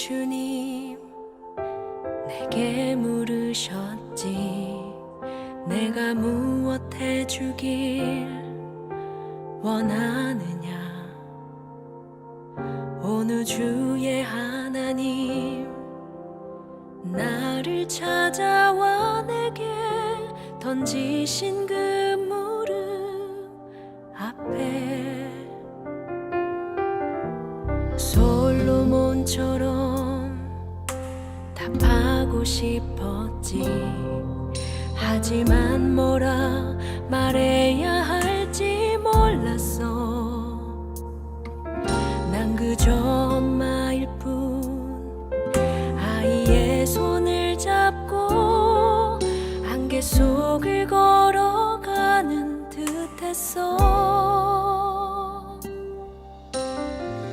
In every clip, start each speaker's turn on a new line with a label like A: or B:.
A: 주님 내게 물으셨지. 내가 무엇 해주길 원하느냐. 어느 주의 하나님 나를 찾아와 내게 던지신 그 무릎 앞에 솔로몬처럼 답하고 싶었지. 하지만 뭐라 말해야 할지 몰랐어. 난 그저 엄마일 뿐 아이의 손을 잡고 안개 속을 걸어가는 듯했어.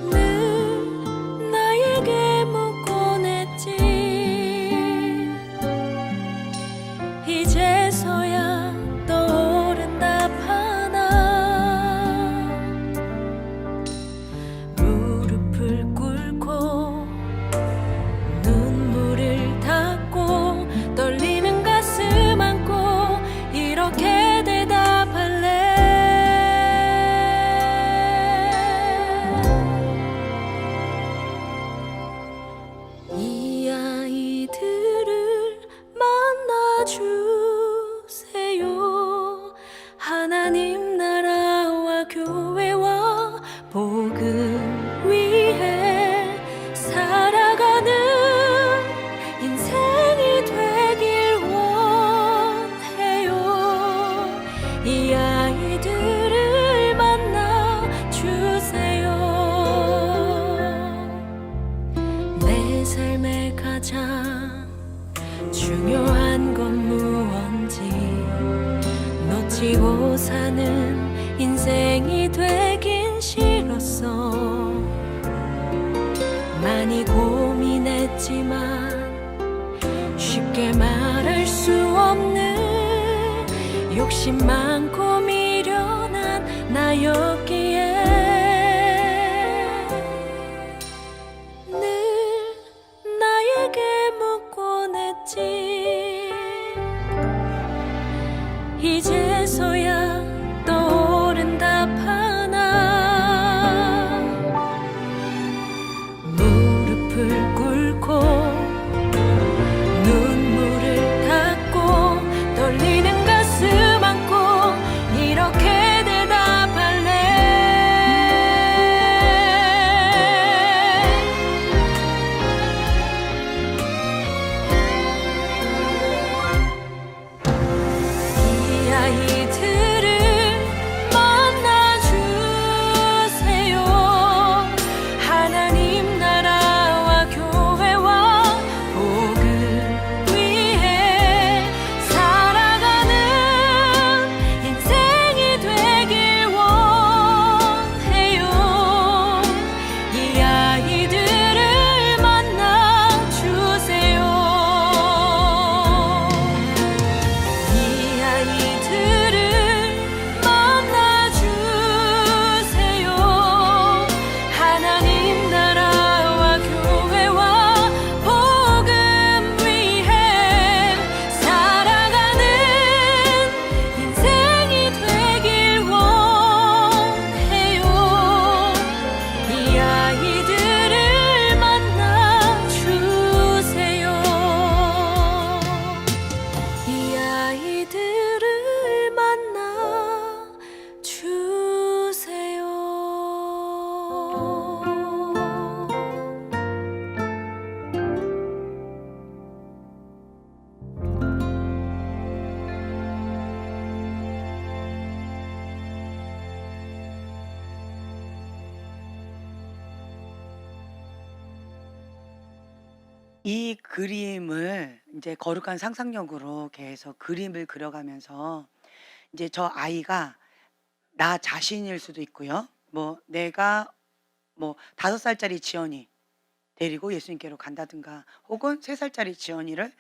A: 늘 나에게 묻곤 했지. 이제서야 떠오른 답 하나. 무릎을 꿇고 눈물을 닦고 떨리는 가슴 안고 이렇게 대답할래. 이 아이들을 만나주세요. 하나님 나라와 교회와 복음 위해 살아가는 인생이 되길 원해요. 이 아이들을 만나주세요. 내 삶의 가장 중요한 건 무언지 놓치고 사는 인생이 되긴 싫었어. 많이 고민했지만 쉽게 말할 수 없는 욕심 많고 미련한 나였기에 늘 나에게 묻곤 했지. 이제서야 떠오른 답 하나. 무릎을 꿇고 눈물을 닦고 떨리는 가슴 안고 이렇게 대답할래. 이 아이들을 만나주세요. 하나님 나라와 교회와 복음 위해 살아가는 인생이 되길 원해요. 이 아이들을 만나주세요. 이 아이들을 만나주세요. 하나님 나라와 교회와 복음 위해 살아가는 인생이 되길 원해요. 이 아이들을 만나주세요. 이 아이들을 만나주세요.
B: 이 그림을 이제 거룩한 상상력으로 계속 그림을 그려가면서 이제 저 아이가 나 자신일 수도 있고요. 뭐 내가 뭐 5살짜리 지연이 데리고 예수님께로 간다든가, 혹은 3살짜리 지연이를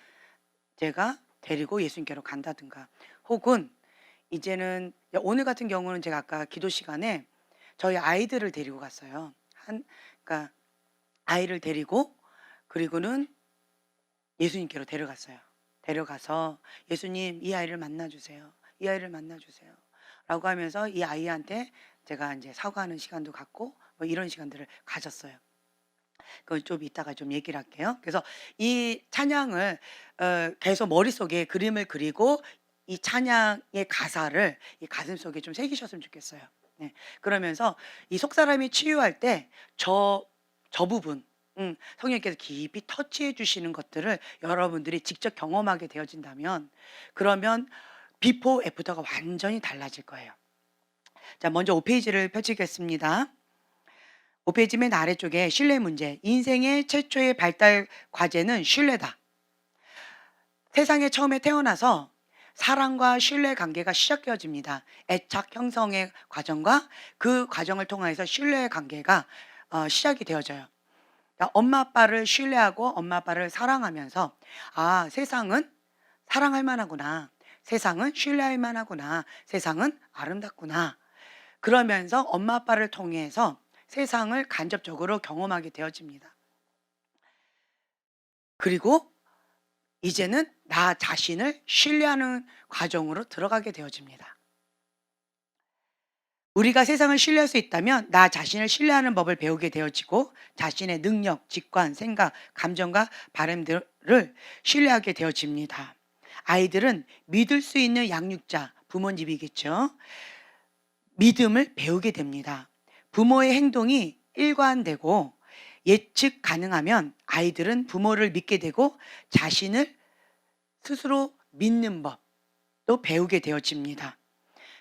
B: 제가 데리고 예수님께로 간다든가, 혹은 이제는 오늘 같은 경우는 제가 아까 기도 시간에 저희 아이들을 데리고 갔어요. 그러니까 아이를 데리고 그리고는 예수님께로 데려갔어요. 데려가서 "예수님, 이 아이를 만나 주세요. 이 아이를 만나 주세요." 라고 하면서 이 아이한테 제가 이제 사과하는 시간도 갖고 뭐 이런 시간들을 가졌어요. 그건 좀 이따가 좀 얘기를 할게요. 그래서 이 찬양을 계속 머릿속에 그림을 그리고 이 찬양의 가사를 이 가슴속에 좀 새기셨으면 좋겠어요. 네. 그러면서 이 속사람이 치유할 때 저 부분 성령님께서 깊이 터치해 주시는 것들을 여러분들이 직접 경험하게 되어진다면 그러면 비포 애프터가 완전히 달라질 거예요. 자, 먼저 5페이지를 펼치겠습니다. 5페이지 맨 아래쪽에 신뢰 문제. 인생의 최초의 발달 과제는 신뢰다. 세상에 처음에 태어나서 사랑과 신뢰 관계가 시작되어집니다. 애착 형성의 과정과 그 과정을 통해서 신뢰 관계가 시작이 되어져요. 그러니까 엄마 아빠를 신뢰하고 엄마 아빠를 사랑하면서 아, 세상은 사랑할 만하구나. 세상은 신뢰할 만하구나. 세상은 아름답구나. 그러면서 엄마 아빠를 통해서 세상을 간접적으로 경험하게 되어집니다. 그리고 이제는 나 자신을 신뢰하는 과정으로 들어가게 되어집니다. 우리가 세상을 신뢰할 수 있다면 나 자신을 신뢰하는 법을 배우게 되어지고 자신의 능력, 직관, 생각, 감정과 바람들을 신뢰하게 되어집니다. 아이들은 믿을 수 있는 양육자, 부모님이겠죠. 믿음을 배우게 됩니다. 부모의 행동이 일관되고 예측 가능하면 아이들은 부모를 믿게 되고 자신을 스스로 믿는 법도 배우게 되어집니다.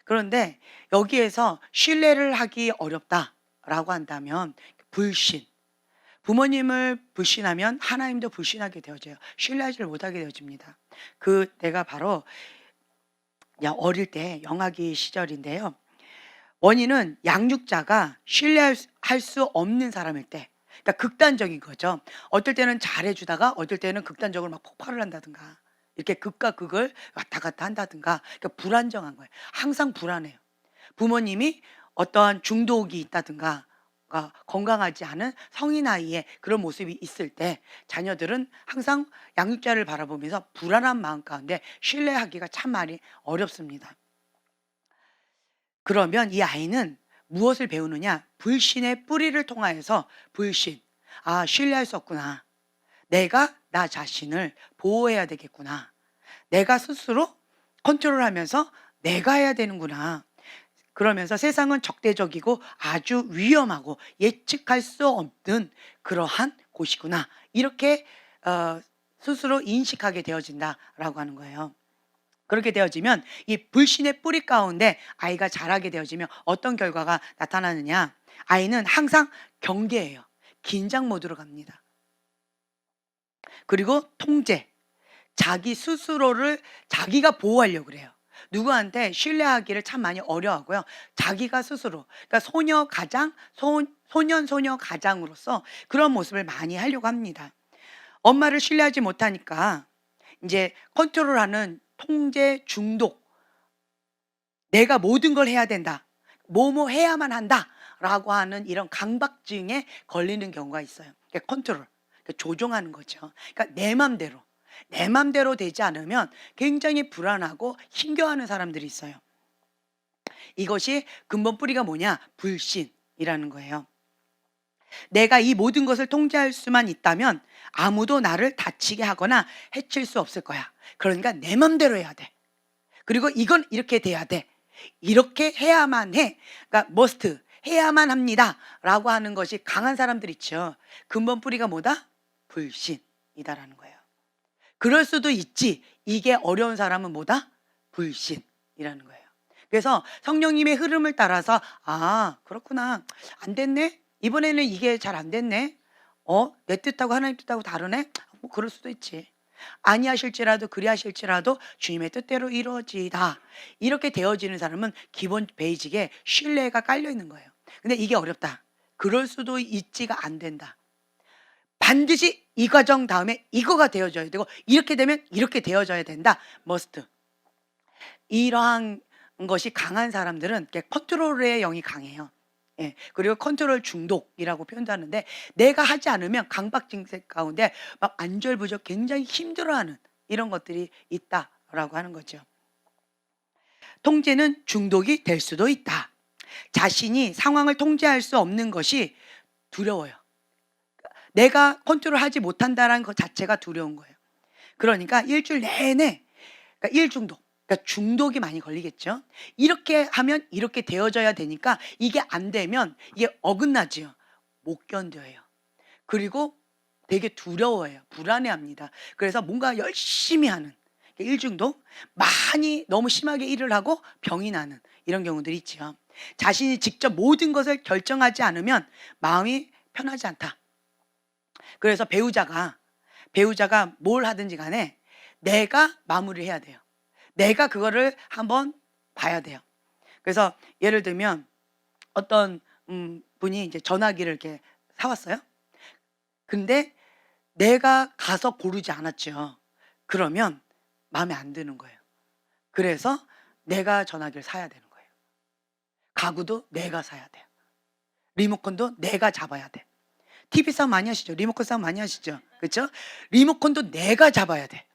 B: 그런데 여기에서 신뢰를 하기 어렵다라고 한다면 불신, 부모님을 불신하면 하나님도 불신하게 되어져요. 신뢰하지를 못하게 되어집니다. 그 때가 바로 어릴 때 영아기 시절인데요. 원인은 양육자가 신뢰할 수 없는 사람일 때, 그러니까 극단적인 거죠. 어떨 때는 잘해주다가 어떨 때는 극단적으로 막 폭발을 한다든가 이렇게 극과 극을 왔다 갔다 한다든가, 그러니까 불안정한 거예요. 항상 불안해요. 부모님이 어떠한 중독이 있다든가 건강하지 않은 성인 아이의 그런 모습이 있을 때 자녀들은 항상 양육자를 바라보면서 불안한 마음 가운데 신뢰하기가 참 많이 어렵습니다. 그러면 이 아이는 무엇을 배우느냐? 불신의 뿌리를 통하여서 불신. 아, 신뢰할 수 없구나. 내가 나 자신을 보호해야 되겠구나. 내가 스스로 컨트롤하면서 내가 해야 되는구나. 그러면서 세상은 적대적이고 아주 위험하고 예측할 수 없는 그러한 곳이구나. 이렇게 스스로 인식하게 되어진다라고 하는 거예요. 그렇게 되어지면 이 불신의 뿌리 가운데 아이가 자라게 되어지면 어떤 결과가 나타나느냐? 아이는 항상 경계해요. 긴장 모드로 갑니다. 그리고 통제, 자기 스스로를 자기가 보호하려고 그래요. 누구한테 신뢰하기를 참 많이 어려워하고요. 자기가 스스로, 그러니까 소년 가장으로서 그런 모습을 많이 하려고 합니다. 엄마를 신뢰하지 못하니까 이제 컨트롤하는 통제 중독, 내가 모든 걸 해야 된다, 뭐뭐 해야만 한다라고 하는 이런 강박증에 걸리는 경우가 있어요. 그러니까 컨트롤, 그러니까 조종하는 거죠. 그러니까 내 맘대로 되지 않으면 굉장히 불안하고 힘겨워하는 사람들이 있어요. 이것이 근본 뿌리가 뭐냐? 불신이라는 거예요. 내가 이 모든 것을 통제할 수만 있다면 아무도 나를 다치게 하거나 해칠 수 없을 거야. 그러니까 내 맘대로 해야 돼. 그리고 이건 이렇게 돼야 돼. 이렇게 해야만 해. 그러니까 must, 해야만 합니다 라고 하는 것이 강한 사람들 있죠. 근본 뿌리가 뭐다? 불신이다라는 거예요. 그럴 수도 있지. 이게 어려운 사람은 뭐다? 불신이라는 거예요. 그래서 성령님의 흐름을 따라서 아, 그렇구나. 안 됐네. 이번에는 이게 잘 안 됐네. 내 뜻하고 하나님 뜻하고 다르네. 뭐 그럴 수도 있지. 아니하실지라도 그리하실지라도 주님의 뜻대로 이루어지다. 이렇게 되어지는 사람은 기본 베이직에 신뢰가 깔려 있는 거예요. 근데 이게 어렵다. 그럴 수도 있지가 안 된다. 반드시 이 과정 다음에 이거가 되어져야 되고 이렇게 되면 이렇게 되어져야 된다. must. 이러한 것이 강한 사람들은 컨트롤의 영이 강해요. 예. 그리고 컨트롤 중독이라고 표현도 하는데 내가 하지 않으면 강박 증세 가운데 막 안절부절 굉장히 힘들어하는 이런 것들이 있다라고 하는 거죠. 통제는 중독이 될 수도 있다. 자신이 상황을 통제할 수 없는 것이 두려워요. 내가 컨트롤하지 못한다라는 것 자체가 두려운 거예요. 그러니까 일주일 내내 그러니까 일중독, 그러니까 중독이 많이 걸리겠죠. 이렇게 하면 이렇게 되어져야 되니까 이게 안 되면 이게 어긋나지요. 못 견뎌요. 그리고 되게 두려워해요. 불안해합니다. 그래서 뭔가 열심히 하는 일중독, 많이 너무 심하게 일을 하고 병이 나는 이런 경우들이 있지요. 자신이 직접 모든 것을 결정하지 않으면 마음이 편하지 않다. 그래서 배우자가 뭘 하든지 간에 내가 마무리를 해야 돼요. 내가 그거를 한번 봐야 돼요. 그래서 예를 들면 어떤 분이 이제 전화기를 이렇게 사왔어요. 근데 내가 가서 고르지 않았죠. 그러면 마음에 안 드는 거예요. 그래서 내가 전화기를 사야 되는 거예요. 가구도 내가 사야 돼요. 리모컨도 내가 잡아야 돼. TV 싸움 많이 하시죠? 리모컨 싸움 많이 하시죠? 그렇죠? 리모컨도 내가 잡아야 돼.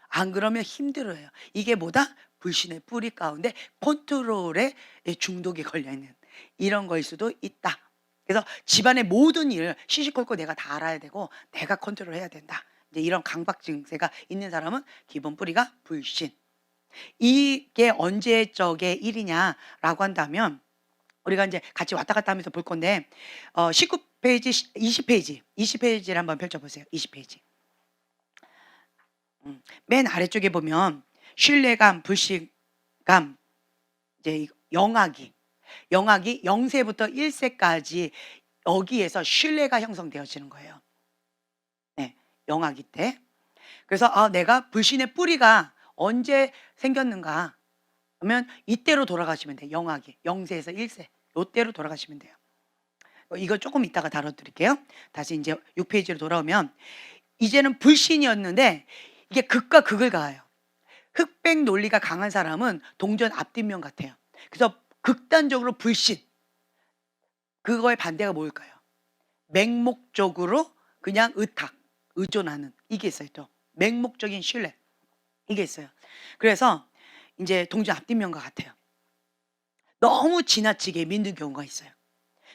B: 안 그러면 힘들어요. 이게 뭐다? 불신의 뿌리 가운데 컨트롤에 중독이 걸려있는 이런 거일 수도 있다. 그래서 집안의 모든 일을 시시콜콜 내가 다 알아야 되고 내가 컨트롤해야 된다. 이제 이런 강박 증세가 있는 사람은 기본 뿌리가 불신. 이게 언제적의 일이냐라고 한다면 우리가 이제 같이 왔다 갔다 하면서 볼 건데 19페이지, 20페이지를 한번 펼쳐보세요. 20페이지. 맨 아래쪽에 보면 신뢰감, 불신감, 이제 영악이 0세부터 1세까지 여기에서 신뢰가 형성되어지는 거예요. 네, 영악이 때. 그래서 내가 불신의 뿌리가 언제 생겼는가 하면 이때로 돌아가시면 돼요. 영악이 0세에서 1세 이때로 돌아가시면 돼요. 이거 조금 이따가 다뤄드릴게요. 다시 이제 6페이지로 돌아오면 이제는 불신이었는데 이게 극과 극을 가해요. 흑백 논리가 강한 사람은 동전 앞뒷면 같아요. 그래서 극단적으로 불신. 그거의 반대가 뭘까요? 맹목적으로 그냥 의존하는 이게 있어요. 또 맹목적인 신뢰 이게 있어요. 그래서 이제 동전 앞뒷면과 같아요. 너무 지나치게 믿는 경우가 있어요.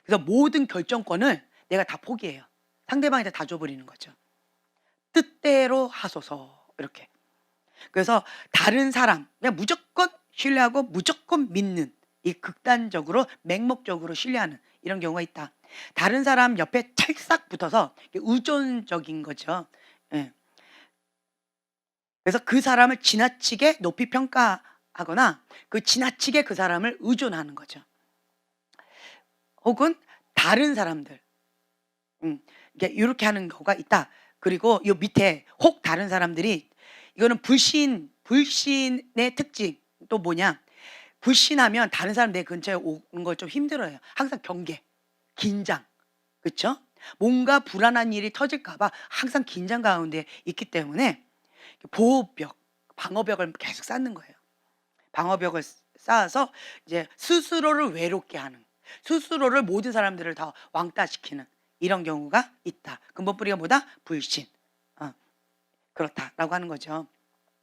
B: 그래서 모든 결정권을 내가 다 포기해요. 상대방한테 다 줘버리는 거죠. 뜻대로 하소서 이렇게. 그래서 다른 사람 그냥 무조건 신뢰하고 무조건 믿는 이 극단적으로 맹목적으로 신뢰하는 이런 경우가 있다. 다른 사람 옆에 찰싹 붙어서 의존적인 거죠. 예. 그래서 그 사람을 지나치게 높이 평가하거나 지나치게 그 사람을 의존하는 거죠. 혹은 다른 사람들 이렇게 하는 경우가 있다. 그리고 이 밑에 혹 다른 사람들이 이거는 불신의 특징 또 뭐냐? 불신하면 다른 사람 내 근처에 오는 걸 좀 힘들어요. 항상 경계, 긴장, 그렇죠? 뭔가 불안한 일이 터질까봐 항상 긴장 가운데 있기 때문에 보호벽, 방어벽을 계속 쌓는 거예요. 방어벽을 쌓아서 이제 스스로를 외롭게 하는, 스스로를 모든 사람들을 다 왕따시키는 이런 경우가 있다. 근본 뿌리가 뭐다? 불신. 그렇다라고 하는 거죠.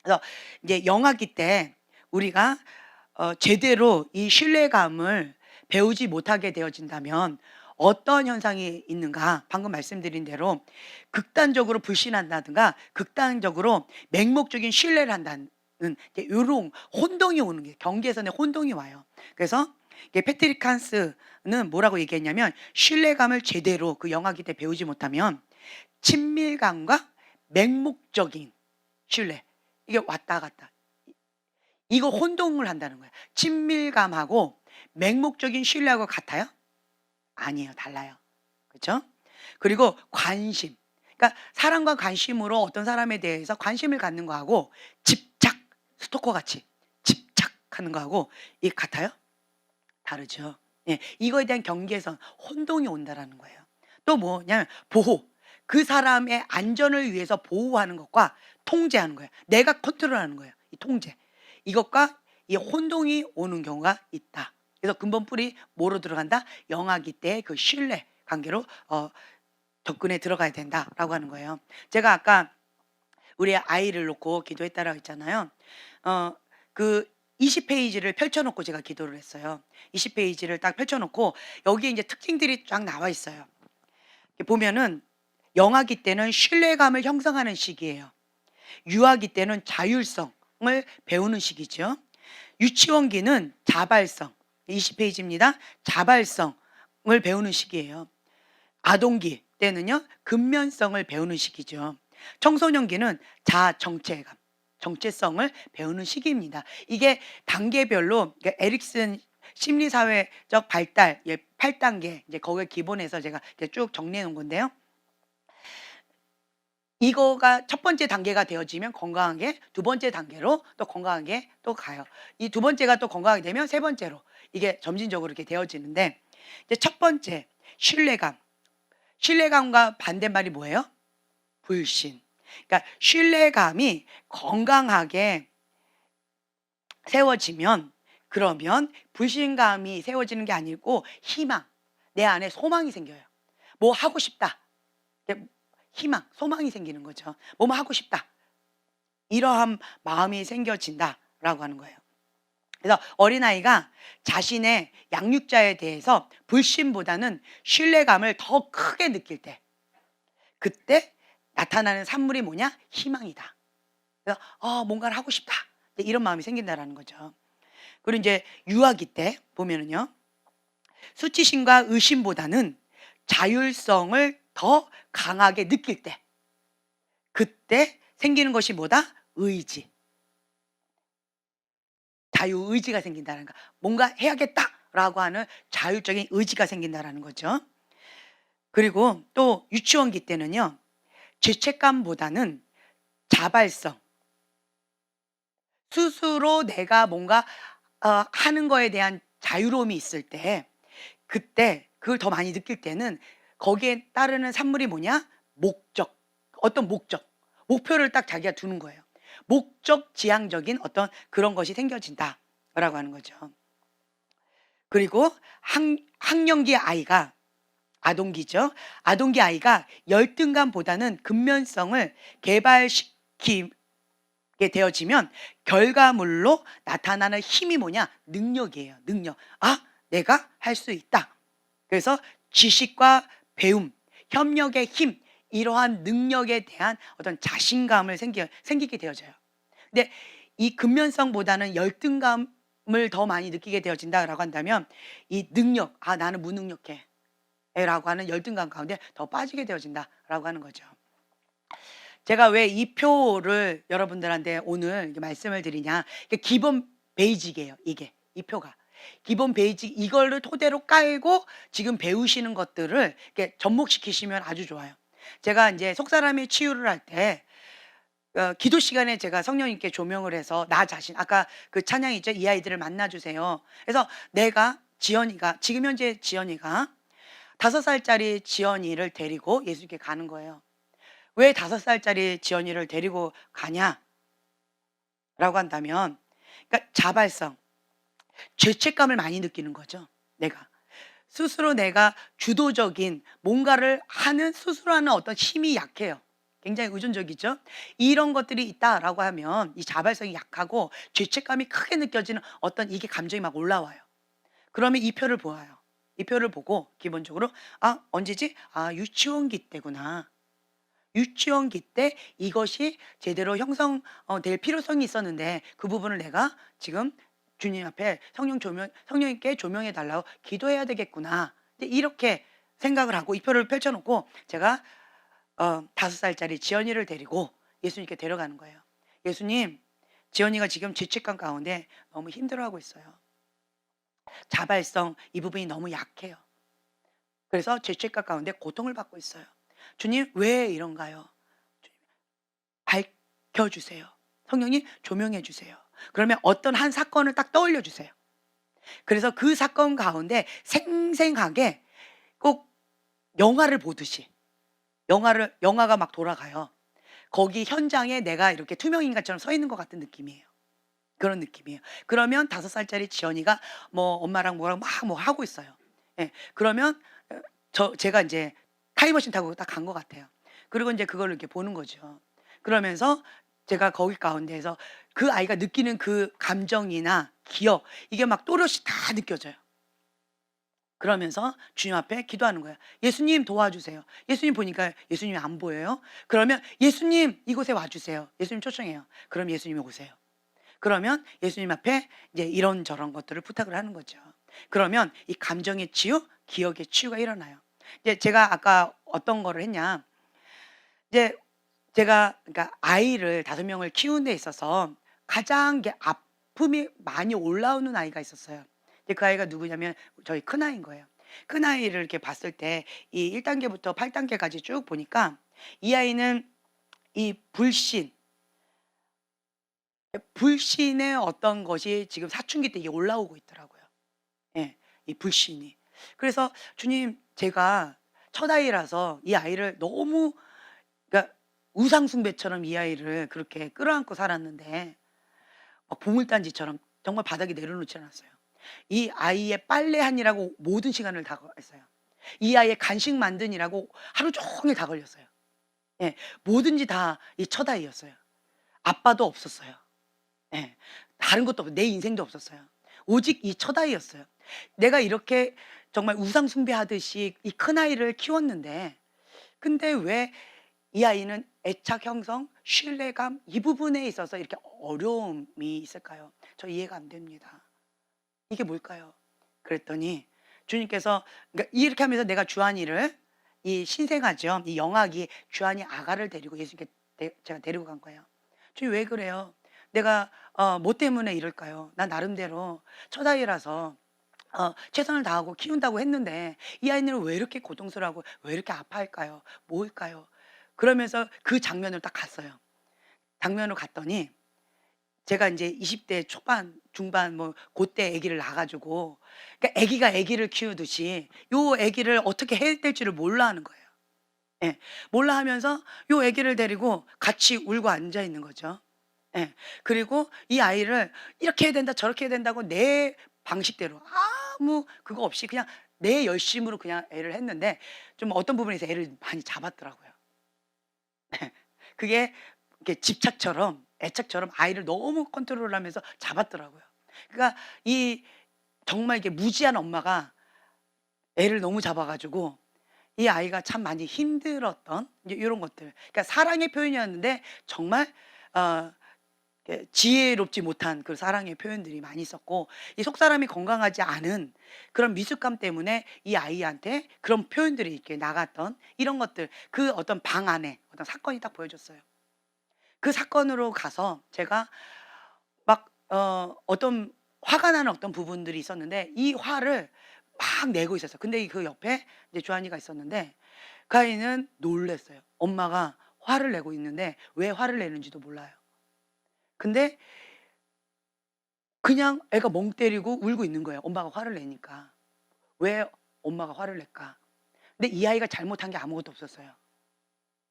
B: 그래서 이제 영아기 때 우리가 제대로 이 신뢰감을 배우지 못하게 되어진다면 어떤 현상이 있는가? 방금 말씀드린 대로 극단적으로 불신한다든가 극단적으로 맹목적인 신뢰를 한다는 이런 혼동이 오는 게 경계선에 혼동이 와요. 그래서 패트릭 칸스는 뭐라고 얘기했냐면 신뢰감을 제대로 그 영아기 때 배우지 못하면 친밀감과 맹목적인 신뢰 이게 왔다 갔다 이거 혼동을 한다는 거예요. 친밀감하고 맹목적인 신뢰하고 같아요? 아니에요. 달라요. 그렇죠? 그리고 관심. 그러니까 사랑과 관심으로 어떤 사람에 대해서 관심을 갖는 거하고 집착, 스토커 같이 집착하는 거하고 이게 같아요? 다르죠. 예, 이거에 대한 경계선, 혼동이 온다라는 거예요. 또 뭐냐면 보호. 그 사람의 안전을 위해서 보호하는 것과 통제하는 거예요. 내가 컨트롤하는 거예요. 이 통제. 이것과 이 혼동이 오는 경우가 있다. 그래서 근본 뿌리 뭐로 들어간다? 영아기 때의 그 신뢰 관계로 접근에 들어가야 된다라고 하는 거예요. 제가 아까 우리 아이를 놓고 기도했다라고 했잖아요. 그 20페이지를 펼쳐 놓고 제가 기도를 했어요. 20페이지를 딱 펼쳐 놓고 여기에 이제 특징들이 쫙 나와 있어요. 이렇게 보면은 영아기 때는 신뢰감을 형성하는 시기예요. 유아기 때는 자율성을 배우는 시기죠. 유치원기는 자발성, 20페이지입니다. 자발성을 배우는 시기예요. 아동기 때는요, 근면성을 배우는 시기죠. 청소년기는 자아 정체감, 정체성을 배우는 시기입니다. 이게 단계별로 그러니까 에릭슨 심리사회적 발달 8단계 이제 거기에 기본해서 제가 이렇게 쭉 정리해 놓은 건데요. 이거가 첫 번째 단계가 되어지면 건강하게 두 번째 단계로 또 건강하게 또 가요. 이 두 번째가 또 건강하게 되면 세 번째로 이게 점진적으로 이렇게 되어지는데 이제 첫 번째 신뢰감. 신뢰감과 반대말이 뭐예요? 불신. 그러니까 신뢰감이 건강하게 세워지면 그러면 불신감이 세워지는 게 아니고 희망, 내 안에 소망이 생겨요. 뭐 하고 싶다. 희망, 소망이 생기는 거죠. 뭐뭐 하고 싶다. 이러한 마음이 생겨진다라고 하는 거예요. 그래서 어린아이가 자신의 양육자에 대해서 불신보다는 신뢰감을 더 크게 느낄 때 그때 나타나는 산물이 뭐냐? 희망이다. 그래서 뭔가를 하고 싶다. 이런 마음이 생긴다라는 거죠. 그리고 이제 유아기 때 보면은요. 수치심과 의심보다는 자율성을 더 강하게 느낄 때 그때 생기는 것이 뭐다? 의지. 자유의지가 생긴다는 거. 뭔가 해야겠다라고 하는 자율적인 의지가 생긴다라는 거죠. 그리고 또 유치원기 때는요. 죄책감보다는 자발성. 스스로 내가 뭔가 하는 거에 대한 자유로움이 있을 때 그때 그걸 더 많이 느낄 때는 거기에 따르는 산물이 뭐냐? 목적. 어떤 목적. 목표를 딱 자기가 두는 거예요. 목적 지향적인 어떤 그런 것이 생겨진다라고 하는 거죠. 그리고 학령기 아이가 아동기죠. 아동기 아이가 열등감보다는 근면성을 개발시키게 되어지면 결과물로 나타나는 힘이 뭐냐? 능력이에요. 능력. 내가 할 수 있다. 그래서 지식과 배움, 협력의 힘, 이러한 능력에 대한 어떤 자신감을 생기게 되어져요. 근데 이 근면성보다는 열등감을 더 많이 느끼게 되어진다라고 한다면 이 능력, 나는 무능력해 라고 하는 열등감 가운데 더 빠지게 되어진다라고 하는 거죠. 제가 왜 이 표를 여러분들한테 오늘 이렇게 말씀을 드리냐. 이게 기본 베이직이에요. 이게 이 표가. 기본 베이직 이걸로 토대로 깔고 지금 배우시는 것들을 이렇게 접목시키시면 아주 좋아요. 제가 이제 속사람의 치유를 할 때 기도 시간에 제가 성령님께 조명을 해서 나 자신 아까 그 찬양 있죠? 이 아이들을 만나 주세요. 그래서 내가 지연이가 지금 현재 지연이가 5살짜리 지연이를 데리고 예수님께 가는 거예요. 왜 5살짜리 지연이를 데리고 가냐라고 한다면 그러니까 자발성, 죄책감을 많이 느끼는 거죠. 내가 스스로 내가 주도적인 뭔가를 하는 스스로 하는 어떤 힘이 약해요. 굉장히 의존적이죠. 이런 것들이 있다라고 하면 이 자발성이 약하고 죄책감이 크게 느껴지는 어떤 이게 감정이 막 올라와요. 그러면 이 표를 보아요. 이 표를 보고 기본적으로 언제지? 유치원기 때구나. 유치원기 때 이것이 제대로 형성될 필요성이 있었는데 그 부분을 내가 지금 주님 앞에 성령님께 조명해 달라고 기도해야 되겠구나. 이렇게 생각을 하고 이 표를 펼쳐놓고 제가 5살짜리 지연이를 데리고 예수님께 데려가는 거예요. 예수님, 지연이가 지금 죄책감 가운데 너무 힘들어하고 있어요. 자발성 이 부분이 너무 약해요. 그래서 죄책감 가운데 고통을 받고 있어요. 주님 왜 이런가요? 주님, 밝혀주세요. 성령님 조명해 주세요. 그러면 어떤 한 사건을 딱 떠올려 주세요. 그래서 그 사건 가운데 생생하게 꼭 영화를 보듯이 영화가 막 돌아가요. 거기 현장에 내가 이렇게 투명인간처럼 서 있는 것 같은 느낌이에요. 그런 느낌이에요. 그러면 5살짜리 지연이가 뭐 엄마랑 뭐랑 막 뭐 하고 있어요. 예. 그러면 제가 인제 타임머신 타고 딱 간 것 같아요. 그리고 인제 그거를 이렇게 보는 거죠. 그러면서 제가 거기 가운데에서 그 아이가 느끼는 그 감정이나 기억, 이게 막 또렷이 다 느껴져요. 그러면서 주님 앞에 기도하는 거예요. "예수님 도와주세요." 예수님 보니까 예수님이 안 보여요. 그러면 "예수님 이곳에 와 주세요." 예수님 초청해요. 그럼 예수님이 오세요. 그러면 예수님 앞에 이제 이런저런 것들을 부탁을 하는 거죠. 그러면 이 감정의 치유, 기억의 치유가 일어나요. 이제 제가 아까 어떤 거를 했냐, 이제 제가 그러니까 아이를 5명을 키우는 데 있어서 가장 이게 아픔이 많이 올라오는 아이가 있었어요. 이제 그 아이가 누구냐면 저희 큰아이인 거예요. 큰아이를 이렇게 봤을 때 이 1 단계부터 8 단계까지 쭉 보니까 이 아이는 이 불신의 어떤 것이 지금 사춘기 때 이게 올라오고 있더라고요. 예. 이 불신이. 그래서 "주님, 제가 첫 아이라서 이 아이를 너무, 그러니까 우상 숭배처럼 이 아이를 그렇게 끌어안고 살았는데 막 보물단지처럼 정말 바닥에 내려놓지 않았어요. 이 아이의 빨래하느라고 모든 시간을 다 했어요. 이 아이의 간식 만드느라고 하루 종일 다 걸렸어요. 예. 뭐든지 다 이 첫 아이였어요. 아빠도 없었어요. 예. 다른 것도 없고 내 인생도 없었어요. 오직 이 첫 아이였어요. 내가 이렇게 정말 우상 숭배하듯이 이 큰아이를 키웠는데, 근데 왜 이 아이는 애착 형성, 신뢰감 이 부분에 있어서 이렇게 어려움이 있을까요? 저 이해가 안 됩니다. 이게 뭘까요? 그랬더니 주님께서, 그러니까 이렇게 하면서 내가 주한이를, 이 신생아죠. 이 영악이 주한이 아가를 데리고 예수님께 제가 데리고 간 거예요. "주님 왜 그래요? 내가 뭐 때문에 이럴까요? 나 나름대로 첫 아이라서 최선을 다하고 키운다고 했는데 이 아이는 왜 이렇게 고통스러워하고 왜 이렇게 아파할까요? 뭘까요?" 그러면서 그 장면으로 딱 갔어요. 장면으로 갔더니 제가 인제 20대 초반, 중반 뭐 고때 아기를 낳아 가지고, 그러니까 아기가 아기를 키우듯이 요 아기를 어떻게 해야 될지를 몰라 하는 거예요. 예. 몰라 하면서 요 아기를 데리고 같이 울고 앉아 있는 거죠. 예. 그리고 이 아이를 이렇게 해야 된다 저렇게 해야 된다고 내 방식대로 아무 그거 없이 그냥 내 열심으로 그냥 애를 했는데, 좀 어떤 부분에서 애를 많이 잡았더라고요. 그게 이렇게 집착처럼 애착처럼 아이를 너무 컨트롤하면서 잡았더라고요. 그러니까 이 정말 이게 무지한 엄마가 애를 너무 잡아 가지고 이 아이가 참 많이 힘들었던 이제 요런 것들. 그러니까 사랑의 표현이었는데 정말 어 지혜롭지 못한 그 사랑의 표현들이 많이 있었고, 이 속사람이 건강하지 않은 그런 미숙감 때문에 이 아이한테 그런 표현들이 이렇게 나갔던 이런 것들, 그 어떤 방 안에 어떤 사건이 딱 보여줬어요. 그 사건으로 가서 제가 막 어떤 화가 나는 어떤 부분들이 있었는데 이 화를 막 내고 있었어요. 근데 그 옆에 이제 주한이가 있었는데 그 아이는 놀랐어요. 엄마가 화를 내고 있는데 왜 화를 내는지도 몰라요. 근데 그냥 애가 멍 때리고 울고 있는 거예요, 엄마가 화를 내니까. 왜 엄마가 화를 낼까? 근데 이 아이가 잘못한 게 아무것도 없었어요.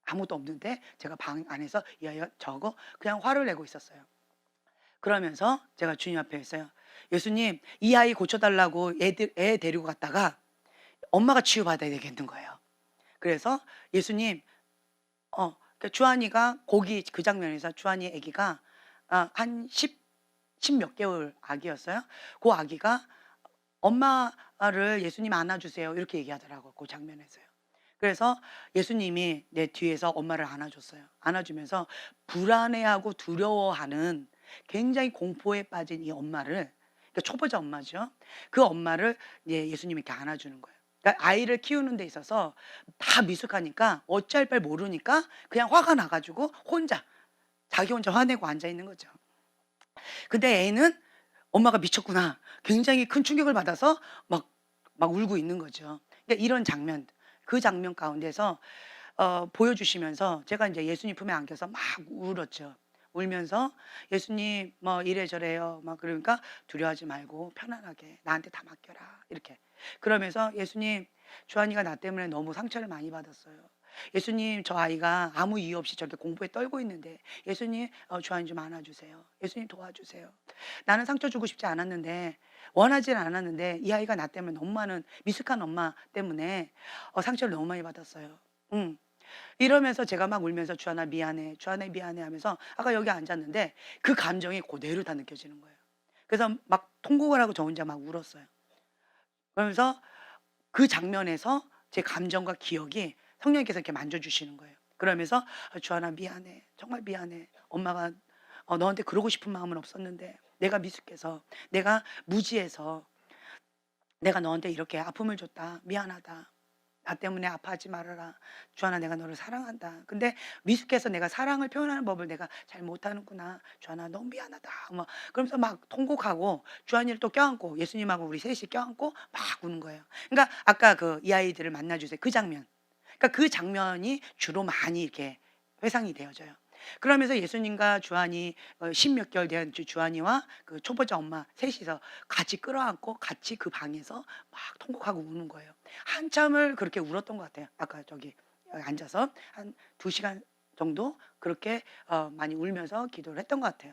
B: 아무것도 없는데 제가 방 안에서 이 아이가 저거 그냥 화를 내고 있었어요. 그러면서 제가 주님 앞에 했어요. "예수님, 이 아이 고쳐 달라고 애 데리고 갔다가 엄마가 치유받아야 되겠는 거예요." 그래서 "예수님." 그러니까 주한이가 거기 그 장면에서 주한이 아기가 한 10몇 개월 아기였어요. 그 아기가 "엄마를 예수님 안아 주세요." 이렇게 얘기하더라고요, 그 장면에서요. 그래서 예수님이 내 뒤에서 엄마를 안아 줬어요. 안아 주면서 불안해하고 두려워하는, 굉장히 공포에 빠진 이 엄마를, 그러니까 초보자 엄마죠. 그 엄마를 이제 예수님이 이렇게 안아 주는 거예요. 그러니까 아이를 키우는 데 있어서 다 미숙하니까 어찌할 바를 모르니까 그냥 화가 나 가지고 혼자, 자기 혼자 화내고 앉아 있는 거죠. 근데 애는 '엄마가 미쳤구나.' 굉장히 큰 충격을 받아서 막 울고 있는 거죠. 그러니까 이런 장면, 그 장면 가운데서 보여주시면서 제가 인제 예수님 품에 안겨서 막 울었죠. 울면서 "예수님 뭐 이래저래요." 막 그러니까 "두려워하지 말고 편안하게 나한테 다 맡겨라." 이렇게. 그러면서 "예수님, 주한이가 나 때문에 너무 상처를 많이 받았어요. 예수님 저 아이가 아무 이유 없이 저렇게 공부에 떨고 있는데 예수님 주한이 좀 안아주세요. 예수님 도와주세요. 나는 상처 주고 싶지 않았는데 원하지는 않았는데 이 아이가 나 때문에 너무 많은 미숙한 엄마 때문에 상처를 너무 많이 받았어요. 음. 이러면서 제가 막 울면서 주하나 미안해, 주하나 미안해 하면서 아까 여기 앉았는데 그 감정이 그대로 다 느껴지는 거예요. 그래서 막 통곡을 하고 저 혼자 막 울었어요. 그러면서 그 장면에서 제 감정과 기억이 성령님께서 이렇게 만져주시는 거예요. 그러면서 주하나 미안해, 정말 미안해. 엄마가 너한테 그러고 싶은 마음은 없었는데 내가 미숙해서, 내가 무지해서 내가 너한테 이렇게 아픔을 줬다. 미안하다. 나 때문에 아파하지 말아라. 주하나 내가 너를 사랑한다. 근데 미숙해서 내가 사랑을 표현하는 법을 내가 잘 못하는구나. 주하나 너무 미안하다. 뭐 그러면서 막 통곡하고 주한이를 또 껴안고 예수님하고 우리 셋이 껴안고 막 우는 거예요. 그러니까 아까 그 이 아이들을 만나주세요. 그 장면. 그러니까 그 장면이 주로 많이 이렇게 회상이 되어져요. 그러면서 예수님과 주한이 십몇 개월 된 주한이와 그 초보자 엄마 셋이서 같이 끌어안고 같이 그 방에서 막 통곡하고 우는 거예요. 한참을 그렇게 울었던 것 같아요. 아까 저기 앉아서 한 2시간 정도 그렇게 많이 울면서 기도를 했던 것 같아요.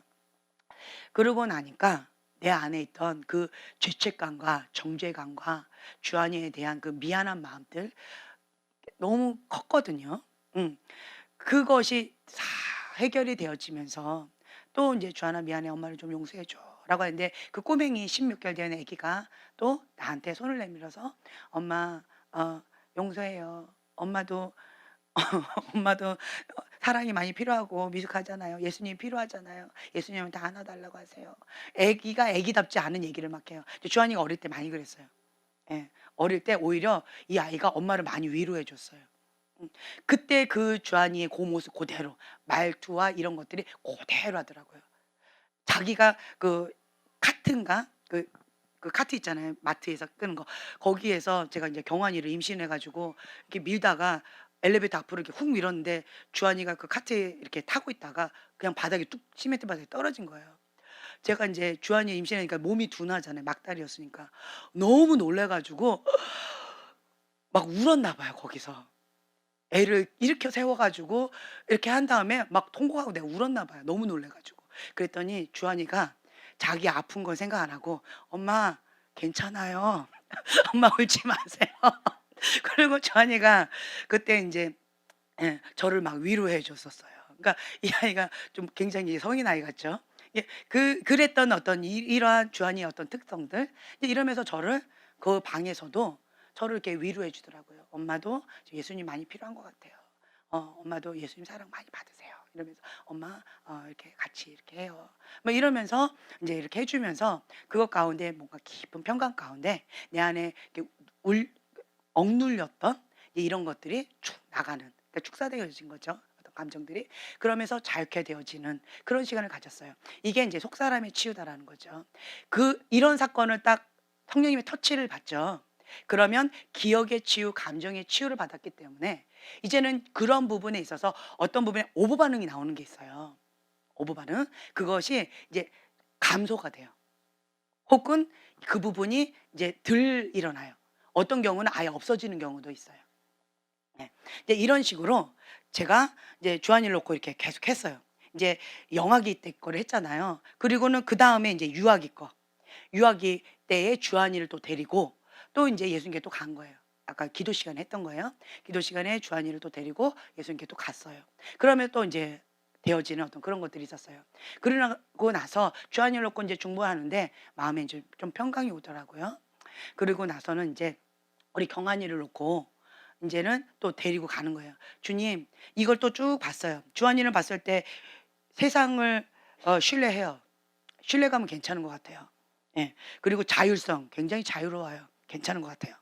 B: 그러고 나니까 내 안에 있던 그 죄책감과 정죄감과 주한이에 대한 그 미안한 마음들 너무 컸거든요. 그것이 다 해결이 되어지면서 또 이제 "주하나 미안해. 엄마를 좀 용서해 줘."라고 하는데 그 꼬맹이 16 개월 된 아기가 또 나한테 손을 내밀어서 "엄마 용서해요. 엄마도 엄마도 사랑이 많이 필요하고 미숙하잖아요. 예수님이 필요하잖아요. 예수님한테 안아 달라고 하세요." 아기가 아기답지 않은 얘기를 막 해요. 근데 주한이가 어릴 때 많이 그랬어요. 예. 어릴 때 오히려 이 아이가 엄마를 많이 위로해 줬어요. 음. 그때 그 주한이의 그 모습 그대로 말투와 이런 것들이 그대로 하더라고요. 자기가 그 카트인가 그 카트 있잖아요. 마트에서 끄는 거. 거기에서 제가 이제 경환이를 임신해 가지고 이렇게 밀다가 엘리베이터 앞으로 이렇게 훅 밀었는데 주한이가 그 카트에 이렇게 타고 있다가 그냥 바닥에 뚝 시멘트 바닥에 떨어진 거예요. 제가 인제 주한이 임신하니까 몸이 둔하잖아요. 막달이었으니까. 너무 놀라 가지고 막 울었나 봐요 거기서. 애를 일으켜 세워 가지고 이렇게 한 다음에 막 통곡하고 내가 울었나 봐요 너무 놀라 가지고. 그랬더니 주한이가 자기 아픈 건 생각 안 하고 "엄마 괜찮아요. 엄마 울지 마세요." 그리고 주한이가 그때 인제 저를 막 위로해 줬었어요. 그러니까 이 아이가 좀 굉장히 성인 아이 같죠? 예 그랬던 어떤 이러한 주한이의 어떤 특성들 이제 이러면서 저를 그 방에서도 저를 이렇게 위로해 주더라고요. "엄마도 예수님 많이 필요한 것 같아요. 엄마도 예수님 사랑 많이 받으세요." 이러면서 "엄마 이렇게 같이 이렇게 해요." 뭐 이러면서 인제 이렇게 해 주면서 그것 가운데 뭔가 깊은 평강 가운데 내 안에 이렇게 울 억눌렸던 이런 것들이 축 나가는 그러니까 축사되어진 거죠, 어떤 감정들이. 그러면서 자유케 되어지는 그런 시간을 가졌어요. 이게 인제 속사람의 치유다라는 거죠. 이런 사건을 딱 성령님의 터치를 받죠. 그러면 기억의 치유, 감정의 치유를 받았기 때문에 이제는 그런 부분에 있어서 어떤 부분에 오버 반응이 나오는 게 있어요. 오버 반응. 그것이 이제 감소가 돼요. 혹은 그 부분이 이제 덜 일어나요. 어떤 경우는 아예 없어지는 경우도 있어요. 네. 이제 이런 식으로 제가 이제 주한이를 놓고 이렇게 계속 했어요. 이제 영아기 때 거를 했잖아요. 그리고는 그다음에 이제 유아기 거. 유아기 때에 주한이를 또 데리고 또 인제 예수님께 또 간 거예요. 아까 기도 시간에 했던 거예요. 기도 시간에 주한이를 또 데리고 예수님께 또 갔어요. 그러면 또 인제 되어지는 어떤 그런 것들이 있었어요. 그러고 나서 주한이를 놓고 인제 중보하는데 마음에 인제 좀 평강이 오더라고요. 그리고 나서는 인제 우리 경환이를 놓고 인제는 또 데리고 가는 거예요. 주님 이걸 또 쭉 봤어요. 주한이를 봤을 때 세상을 신뢰해요. 신뢰감은 괜찮은 것 같아요. 예. 그리고 자율성 굉장히 자유로워요. 괜찮은 것 같아요.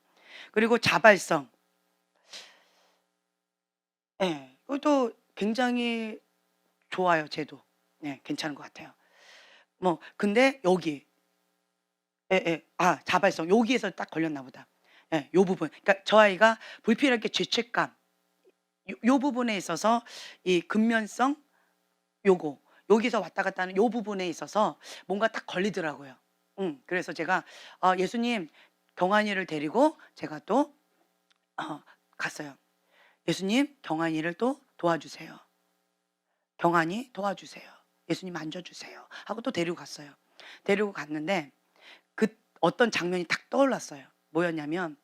B: 그리고 자발성 예. 그것도 굉장히 좋아요 쟤도. 네 괜찮은 것 같아요. 뭐 근데 여기 예예. 아 자발성 여기에서 딱 걸렸나 보다. 예 요 부분. 그러니까 저 아이가 불필요하게 죄책감 요 부분에 있어서 이 근면성 요거 여기서 왔다 갔다 하는 요 부분에 있어서 뭔가 딱 걸리더라고요. 그래서 제가 예수님 경환이를 데리고 제가 또 갔어요. 예수님, 경환이를 또 도와주세요. 경환이 도와주세요. 예수님 만져주세요. 하고 또 데리고 갔어요. 데리고 갔는데 그 어떤 장면이 딱 떠올랐어요. 뭐였냐면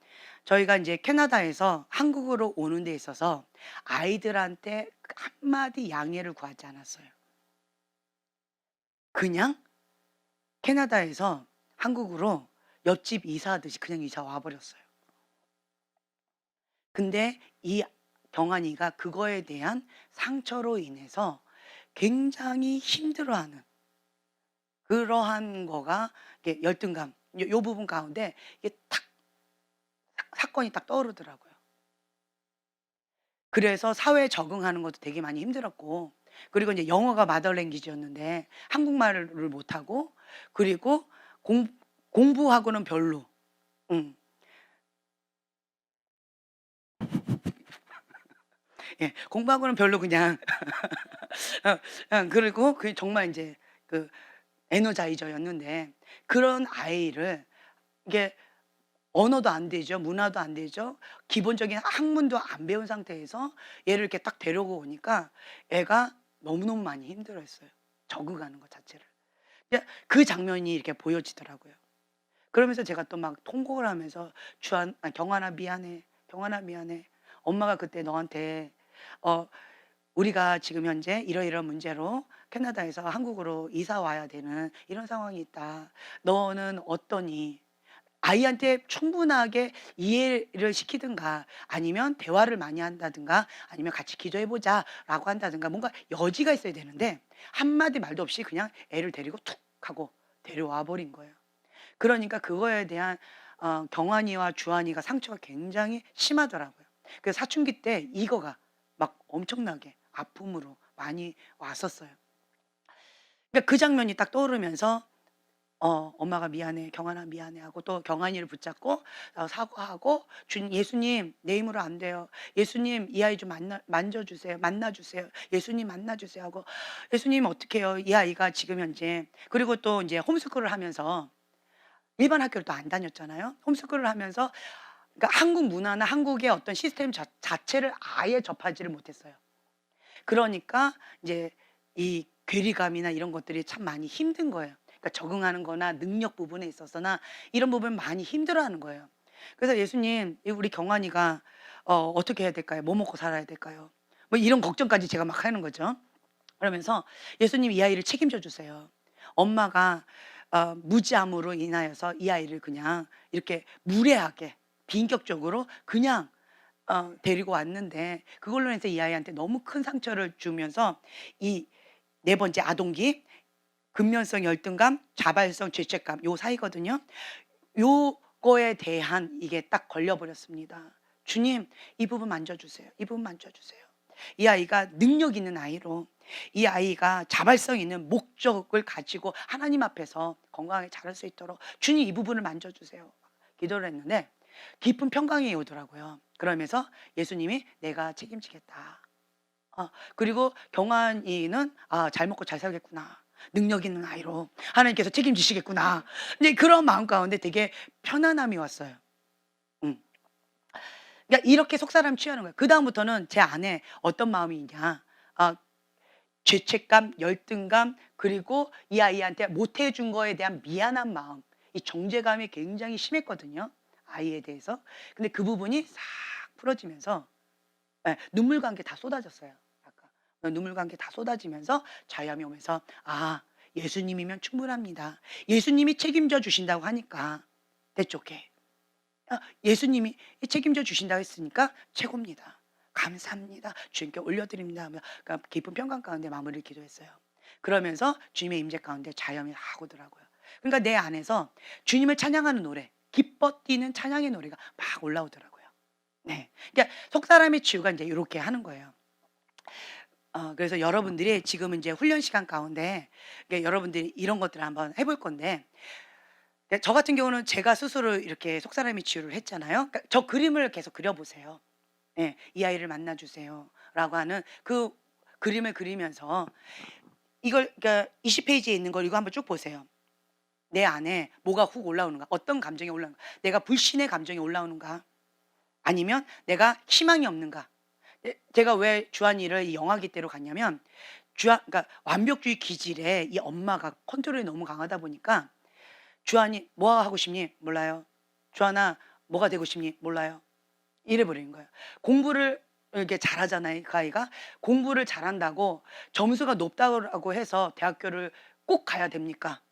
B: 저희가 이제 캐나다에서 한국으로 오는 데 있어서 아이들한테 한마디 양해를 구하지 않았어요. 그냥 캐나다에서 한국으로 옆집 이사하듯이 그냥 이사 와 버렸어요. 근데 이 경환이가 그거에 대한 상처로 인해서 굉장히 힘들어하는 그러한 거가 이게 열등감 요 부분 가운데 이게 탁 사건이 딱 떠오르더라고요. 그래서 사회에 적응하는 것도 되게 많이 힘들었고 그리고 이제 영어가 마더 랭귀지였는데 한국말을 못하고 그리고 공 공부하고는 별로. 음. 예. 공부하고는 별로 그냥 그리고 그 정말 인제 그 에너자이저였는데 그런 아이를 이게 언어도 안 되죠. 문화도 안 되죠. 기본적인 학문도 안 배운 상태에서 얘를 이렇게 딱 데리고 오니까 애가 너무너무 많이 힘들어했어요. 적응하는 것 자체를. 그 장면이 이렇게 보여지더라고요. 그러면서 제가 또 막 통곡을 하면서 경환아 미안해. 경환아 미안해. 엄마가 그때 너한테 어 우리가 지금 현재 이러이러한 문제로 캐나다에서 한국으로 이사 와야 되는 이런 상황이 있다. 너는 어떠니? 아이한테 충분하게 이해를 시키든가 아니면 대화를 많이 한다든가 아니면 같이 기도해 보자라고 한다든가 뭔가 여지가 있어야 되는데 한마디 말도 없이 그냥 애를 데리고 툭 하고 데려와 버린 거예요. 그러니까 그거에 대한 경환이와 주한이가 상처가 굉장히 심하더라고요. 그래서 사춘기 때 이거가 막 엄청나게 아픔으로 많이 왔었어요. 그러니까 그 장면이 딱 떠오르면서 엄마가 미안해, 경환아 미안해 하고 또 경환이를 붙잡고 사과하고 예수님 내 힘으로 안 돼요. 예수님 이 아이 좀 만져주세요. 만나주세요. 예수님 만나주세요 하고 예수님 어떻게 해요? 이 아이가 지금 현재 그리고 또 이제 홈스쿨을 하면서 일반 학교를 또 안 다녔잖아요. 홈스쿨을 하면서 그러니까 한국 문화나 한국의 어떤 시스템 자체를 아예 접하지를 못했어요. 그러니까 이제 이 괴리감이나 이런 것들이 참 많이 힘든 거예요. 그러니까 적응하는 거나 능력 부분에 있어서나 이런 부분 많이 힘들어하는 거예요. 그래서 예수님 이 우리 경환이가 어떻게 해야 될까요? 뭐 먹고 살아야 될까요? 뭐 이런 걱정까지 제가 막 하는 거죠. 그러면서 예수님 이 아이를 책임져 주세요. 엄마가 무지함으로 인하여서 이 아이를 그냥 이렇게 무례하게 비인격적으로 그냥 데리고 왔는데 그걸로 인해서 이 아이한테 너무 큰 상처를 주면서 이 네 번째 아동기, 근면성 열등감, 자발성 죄책감 요 사이거든요. 요거에 대한 이게 딱 걸려 버렸습니다. "주님 이 부분 만져 주세요. 이 부분 만져 주세요." 이 아이가 능력 있는 아이로 이 아이가 자발성 있는 목적을 가지고 하나님 앞에서 건강하게 자랄 수 있도록 "주님 이 부분을 만져 주세요." 기도를 했는데 깊은 평강이 오더라고요. 그러면서 예수님이 "내가 책임지겠다." 그리고 경환이는 '아 잘 먹고 잘 살겠구나. 능력 있는 아이로 하나님께서 책임지시겠구나.' 이제 그런 마음 가운데 되게 편안함이 왔어요. 음. 그러니까 이렇게 속사람 취하는 거예요. 그다음부터는 제 안에 어떤 마음이 있냐. 아 죄책감, 열등감 그리고 이 아이한테 못해준 거에 대한 미안한 마음 이 정죄감이 굉장히 심했거든요, 아이에 대해서. 근데 그 부분이 싹 풀어지면서 예 눈물과 함께 다 쏟아졌어요 아까. 눈물과 함께 다 쏟아지면서 자유함이 오면서 '아 예수님이면 충분합니다. 예수님이 책임져 주신다고 하니까 That's okay. 예수님이 책임져 주신다고 했으니까 최고입니다. 감사합니다. 주님께 올려드립니다.' 하며 그러니까 깊은 평강 가운데 마무리를 기도했어요. 그러면서 주님의 임재 가운데 자유함이 확 오더라고요. 그러니까 내 안에서 주님을 찬양하는 노래, 기뻐 뛰는 찬양의 노래가 막 올라오더라고요. 네. 그러니까 속사람의 치유가 인제 요렇게 하는 거예요. 그래서 여러분들이 지금 인제 훈련 시간 가운데 여러분들이 이런 것들을 한번 해볼 건데 저 같은 경우는 제가 스스로 이렇게 속사람의 치유를 했잖아요. 그러니까 저 그림을 계속 그려 보세요. 예. "이 아이를 만나 주세요."라고 하는 그 그림을 그리면서 이걸 그러니까 20 페이지에 있는 걸 이거 한번 쭉 보세요. 내 안에 뭐가 훅 올라오는가? 어떤 감정이 올라오는가? 내가 불신의 감정이 올라오는가? 아니면 내가 희망이 없는가? 제가 왜 주한이를 이 영아기 때로 갔냐면 주한 그러니까 완벽주의 기질에 이 엄마가 컨트롤이 너무 강하다 보니까 주한이 "뭐 하고 싶니?" "몰라요." "주한아 뭐가 되고 싶니?" "몰라요." 이래 버리는 거예요. 공부를 이렇게 잘하잖아요, 그 아이가. 공부를 잘한다고 점수가 높다고 해서 대학교를 꼭 가야 됩니까?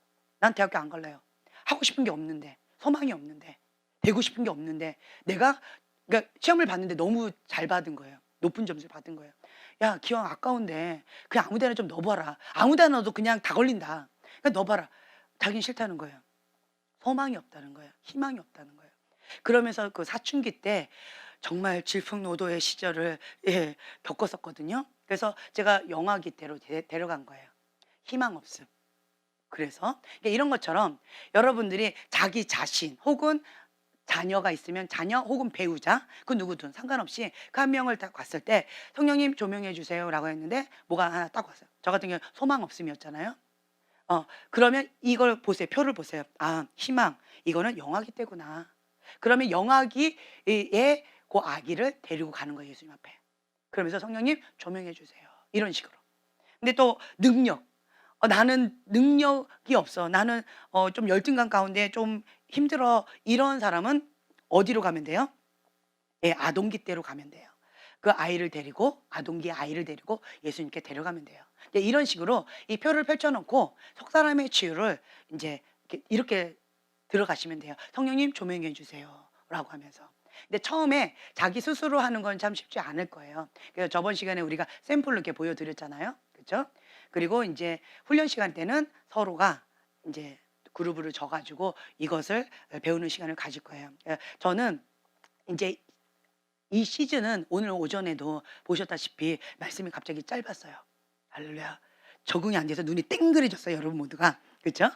B: "난 대학교 안 갈래요." 하고 싶은 게 없는데, 소망이 없는데, 되고 싶은 게 없는데 내가 그러니까 시험을 봤는데 너무 잘 받은 거예요. 높은 점수를 받은 거예요. "야 기왕 아까운데 그냥 아무 데나 좀 넣어 봐라." 아무 데나 넣어도 그냥 다 걸린다. "그냥 넣어 봐라." 자기는 싫다는 거예요. 소망이 없다는 거예요. 희망이 없다는 거예요. 그러면서 그 사춘기 때 정말 질풍노도의 시절을 겪었었거든요. 그래서 제가 영아기 때로 데려간 거예요. 희망 없음. 그래서 그러니까 이런 것처럼 여러분들이 자기 자신 혹은 자녀가 있으면 자녀 혹은 배우자 그 누구든 상관없이 그 한 명을 딱 봤을 때 "성령님 조명해 주세요."라고 했는데 뭐가 하나 딱 왔어요. 저 같은 경우는 소망 없음이었잖아요. 그러면 이걸 보세요. 표를 보세요. '아 희망. 이거는 영아기 때구나.' 그러면 영아기에 그 아기를 데리고 가는 거예요, 예수님 앞에. 그러면서 "성령님 조명해 주세요." 이런 식으로. 근데 또 능력. 나는 능력이 없어. 나는 좀 열등감 가운데 좀 힘들어. 이런 사람은 어디로 가면 돼요? 예, 아동기 때로 가면 돼요. 그 아이를 데리고 아동기의 아이를 데리고 예수님께 데려가면 돼요. 이제 이런 식으로 이 표를 펼쳐 놓고 속 사람의 치유를 인제 이렇게 들어가시면 돼요. "성령님 조명해 주세요."라고 하면서. 근데 처음에 자기 스스로 하는 건 참 쉽지 않을 거예요. 그래서 저번 시간에 우리가 샘플로 이렇게 보여 드렸잖아요. 그죠? 그리고 인제 훈련 시간 때는 서로가 인제 그룹을 져 가지고 이것을 배우는 시간을 가질 거예요. 저는 인제 이 시즌은 오늘 오전에도 보셨다시피 말씀이 갑자기 짧았어요. 할렐루야. 적응이 안 돼서 눈이 땡그레졌어요, 여러분 모두가. 그죠?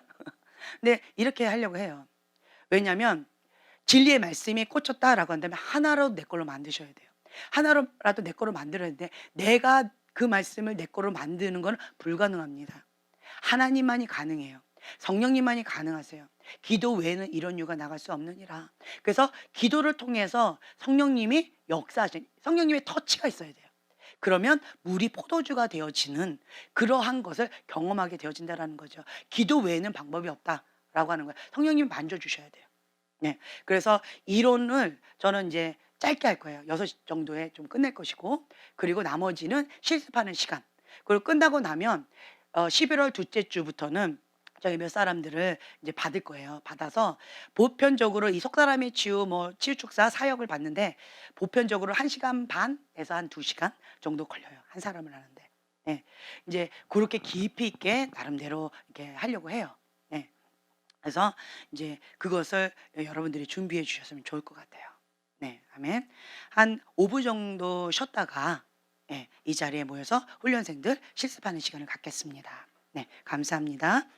B: 근데 이렇게 하려고 해요. 왜냐면 진리의 말씀이 꽂혔다라고 한다면 하나라도 내 걸로 만드셔야 돼요. 하나라도 내 걸로 만들어야 되는데 내가 그 말씀을 내 걸로 만드는 건 불가능합니다. 하나님만이 가능해요. 성령님만이 가능하세요. 기도 외에는 이런 유가 나갈 수 없느니라. 그래서 기도를 통해서 성령님이 역사하신 성령님의 터치가 있어야 돼요. 그러면 물이 포도주가 되어지는 그러한 것을 경험하게 되어진다라는 거죠. 기도 외에는 방법이 없다라고 하는 거예요. 성령님 만져 주셔야 돼요. 네. 그래서 이론을 저는 이제 짧게 할 거예요. 6시 정도에 좀 끝낼 것이고 그리고 나머지는 실습하는 시간. 그리고 끝나고 나면 11월 둘째 주부터는 저희 몇 사람들을 이제 받을 거예요. 받아서 보편적으로 이 속사람의 치유 뭐 치유 축사 사역을 받는데 보편적으로 1 시간 반에서 한 2 시간 정도 걸려요. 한 사람을 하는데. 예. 인제 고렇게 깊이 있게 나름대로 이렇게 하려고 해요. 예. 그래서 이제 그것을 여러분들이 준비해 주셨으면 좋을 것 같아요. 네. 아멘. 한 5분 정도 쉬었다가 이 자리에 모여서 훈련생들 실습하는 시간을 갖겠습니다. 네. 감사합니다.